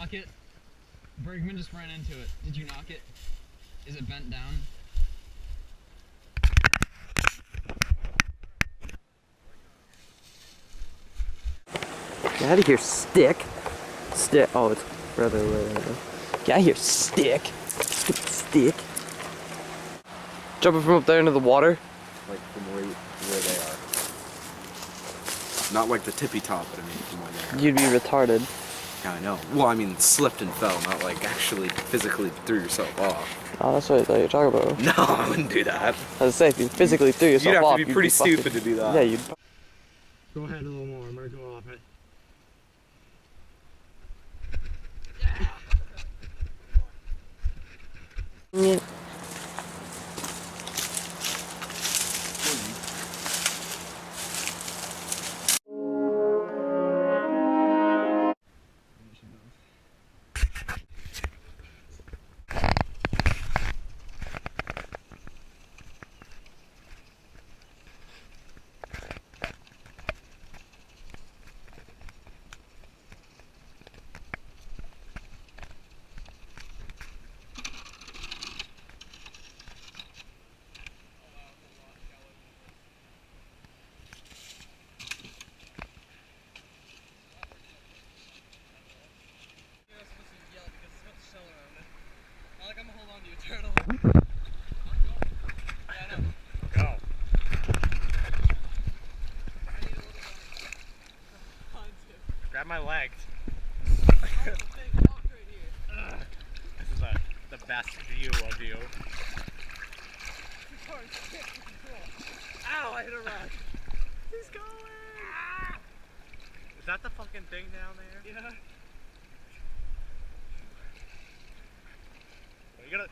knock it? Bergman just ran into it. Did you knock it? Is it bent down? Get out of here, stick. Stick. Oh, it's further away. Get out of here, stick. Stupid stick. Jumping from up there into the water. Like from where they are. Not like the tippy top, but I mean from where they are. You'd be retarded. Yeah, I know. Well, I mean slipped and fell, not like actually physically threw yourself off. Oh, that's what I thought you were talking about. No, I wouldn't do that. I was saying, if you physically threw yourself You'd have off, to be pretty stupid to do that. Yeah, you'd. Go ahead a little more. I'm gonna go off it. Yeah. I'm gonna hold on to you, turtle. Go. Grab my legs. This is the best view of you. Ow, I hit a rock. He's going! Ah! Is that the fucking thing down there? Yeah. You gotta...